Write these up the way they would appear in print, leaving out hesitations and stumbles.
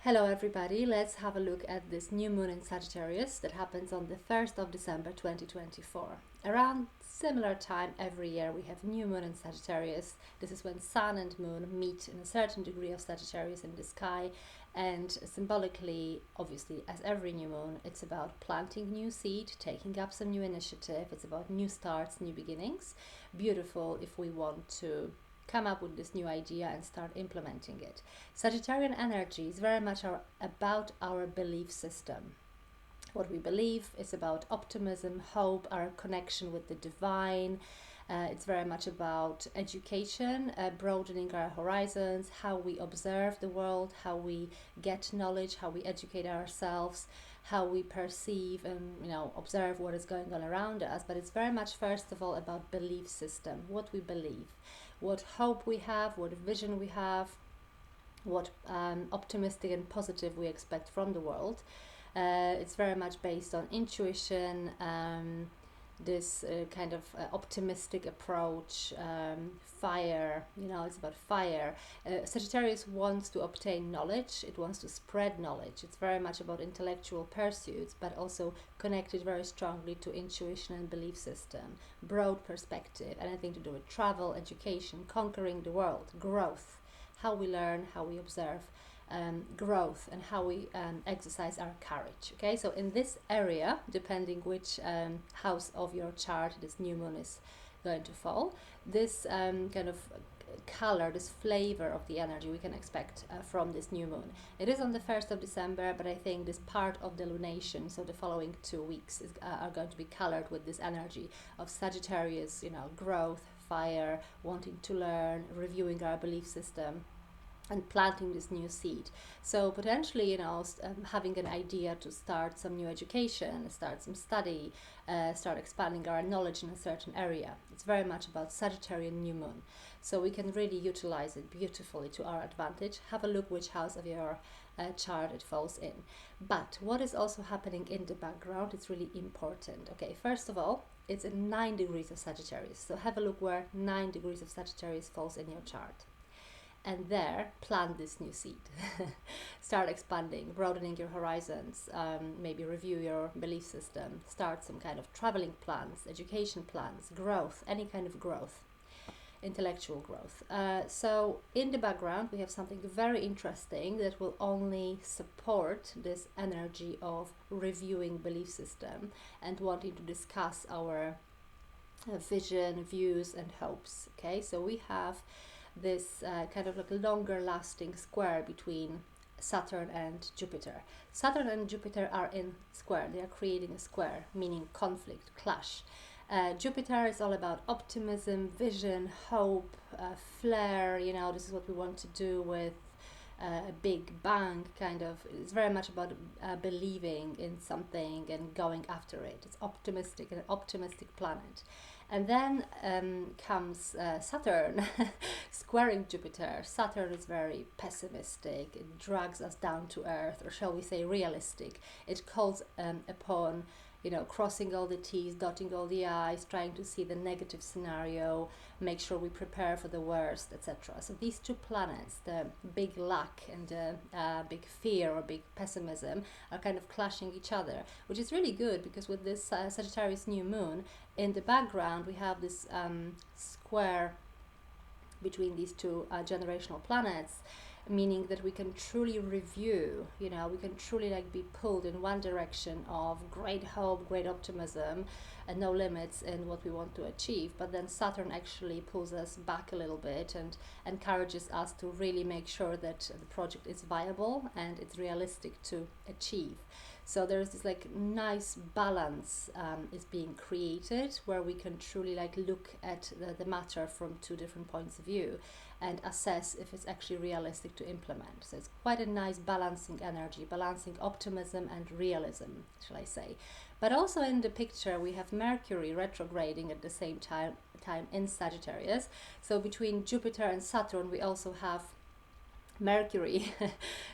Hello everybody, let's have a look at this new moon in Sagittarius that happens on the 1st of December 2024. Around similar time every year we have new moon in Sagittarius. This is when Sun and Moon meet in a certain degree of Sagittarius in the sky, and symbolically, obviously, as every new moon, it's about planting new seed, taking up some new initiative. It's about new starts, new beginnings. Beautiful if we want to come up with this new idea and start implementing it. Sagittarian energy is very much about our belief system. What we believe is about optimism, hope, our connection with the divine. It's very much about education, broadening our horizons, how we observe the world, how we get knowledge, how we educate ourselves, how we perceive and observe what is going on around us. But it's very much first of all about belief system, what we believe, what hope we have, what vision we have, what optimistic and positive we expect from the world. It's very much based on intuition, this kind of optimistic approach, fire, it's about fire. Sagittarius wants to obtain knowledge, it wants to spread knowledge. It's very much about intellectual pursuits, but also connected very strongly to intuition and belief system, broad perspective, anything to do with travel, education, conquering the world, growth, how we learn, how we observe, growth, and how we exercise our courage. Okay, so in this area, depending which house of your chart this new moon is going to fall, this kind of color, this flavor of the energy we can expect from this new moon. It is on the 1st of December, but I think this part of the lunation, so the following 2 weeks, are going to be colored with this energy of Sagittarius, growth, fire, wanting to learn, reviewing our belief system, and planting this new seed. So potentially, having an idea to start some new education, start some study, start expanding our knowledge in a certain area. It's very much about Sagittarian new moon. So we can really utilize it beautifully to our advantage. Have a look which house of your chart it falls in. But what is also happening in the background is really important. Okay, first of all, it's in 9 degrees of Sagittarius. So have a look where 9 degrees of Sagittarius falls in your chart. And there, plant this new seed. Start expanding, broadening your horizons, maybe review your belief system, start some kind of traveling plans, education plans, growth, any kind of growth, intellectual growth. So in the background, we have something very interesting that will only support this energy of reviewing belief system and wanting to discuss our vision, views, and hopes. Okay, so we have this kind of like a longer lasting square between Saturn and Jupiter. Saturn and Jupiter are in square, they are creating a square, meaning conflict, clash. Jupiter is all about optimism, vision, hope, flair, this is what we want to do with a big bang, kind of. It's very much about believing in something and going after it. It's optimistic, an optimistic planet. And then comes Saturn squaring Jupiter. Saturn is very pessimistic. It drags us down to earth, or shall we say realistic. It calls upon, crossing all the T's, dotting all the I's, trying to see the negative scenario, make sure we prepare for the worst, etc. So these two planets, the big luck and the big fear or big pessimism, are kind of clashing each other, which is really good because with this Sagittarius new moon, in the background we have this square between these two generational planets, meaning that we can truly review, we can truly be pulled in one direction of great hope, great optimism, and no limits in what we want to achieve. But then Saturn actually pulls us back a little bit and encourages us to really make sure that the project is viable and it's realistic to achieve. So there's this nice balance is being created where we can truly look at the matter from 2 different points of view and assess if it's actually realistic to implement. So it's quite a nice balancing energy, balancing optimism and realism, shall I say. But also in the picture we have Mercury retrograding at the same time in Sagittarius. So between Jupiter and Saturn we also have Mercury.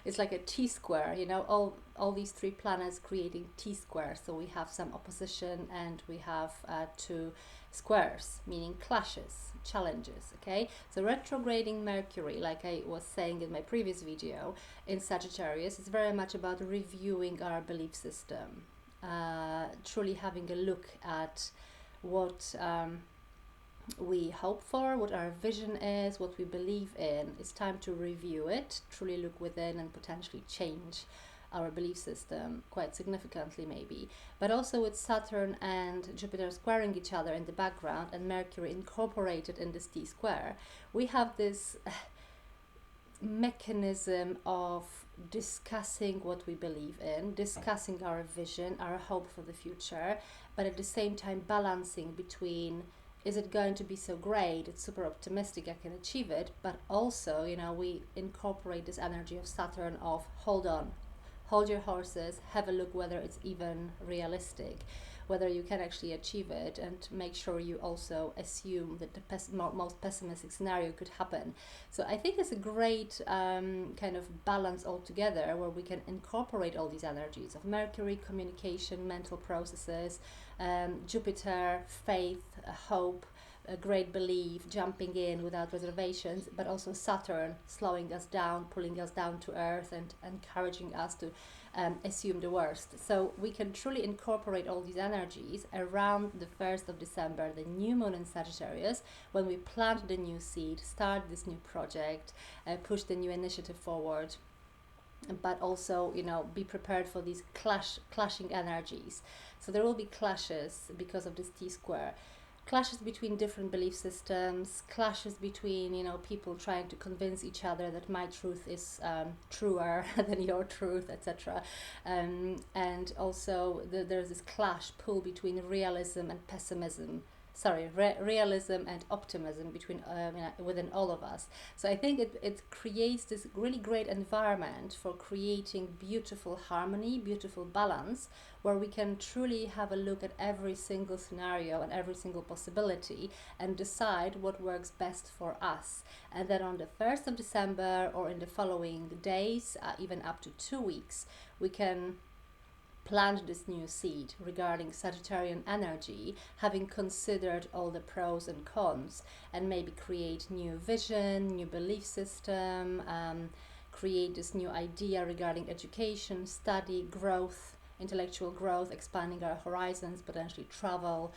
It's like a T-square, all these 3 planets creating T-square. So we have some opposition and we have 2 squares, meaning clashes, challenges. Okay, so retrograding Mercury, like I was saying in my previous video, in Sagittarius, is very much about reviewing our belief system, truly having a look at what we hope for, what our vision is, what we believe in. It's time to review it, truly look within, and potentially change our belief system quite significantly, maybe. But also with Saturn and Jupiter squaring each other in the background and Mercury incorporated in this T square, we have this mechanism of discussing what we believe in, discussing our vision, our hope for the future, but at the same time balancing between, is it going to be so great, it's super optimistic, I can achieve it, but also, you know, we incorporate this energy of Saturn of hold on, hold your horses, have a look whether it's even realistic, whether you can actually achieve it, and make sure you also assume that the most pessimistic scenario could happen. So I think it's a great kind of balance altogether, where we can incorporate all these energies of Mercury, communication, mental processes, Jupiter, faith, hope, a great belief, jumping in without reservations, but also Saturn slowing us down, pulling us down to earth, and encouraging us to assume the worst. So we can truly incorporate all these energies around the 1st of December, the new moon in Sagittarius, when we plant the new seed, start this new project, push the new initiative forward, but also, you know, be prepared for these clashing energies. So there will be clashes because of this T square. Clashes between different belief systems, clashes between, you know, people trying to convince each other that my truth is truer than your truth, etc. And also there's this pull between realism and pessimism. Realism and optimism between within all of us. So I think it creates this really great environment for creating beautiful harmony, beautiful balance, where we can truly have a look at every single scenario and every single possibility and decide what works best for us. And then on the 1st of December or in the following days, even up to 2 weeks, we can plant this new seed regarding Sagittarian energy, having considered all the pros and cons, and maybe create new vision, new belief system, create this new idea regarding education, study, growth, intellectual growth, expanding our horizons, potentially travel,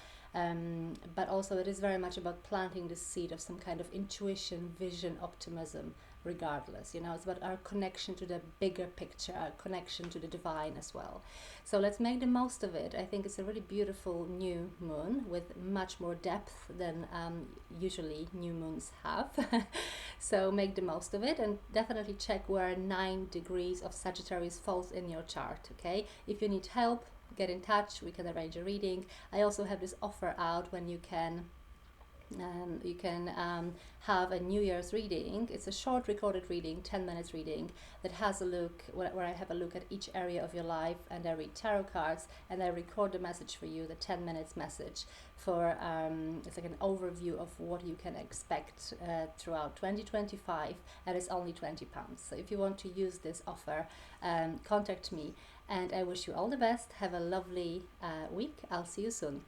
but also it is very much about planting the seed of some kind of intuition, vision, optimism, regardless. You know, it's about our connection to the bigger picture, our connection to the divine as well. So let's make the most of it. I think it's a really beautiful new moon with much more depth than usually new moons have. So make the most of it, and definitely check where 9 degrees of Sagittarius falls in your chart. Okay, if you need help, get in touch, we can arrange a reading. I also have this offer out when you can have a New Year's reading. It's a short recorded reading, 10 minutes reading, that has a look, where I have a look at each area of your life, and I read tarot cards, and I record the message for you, the 10 minutes message for, it's like an overview of what you can expect throughout 2025, and it's only £20. So if you want to use this offer, contact me, and I wish you all the best. Have a lovely week. I'll see you soon.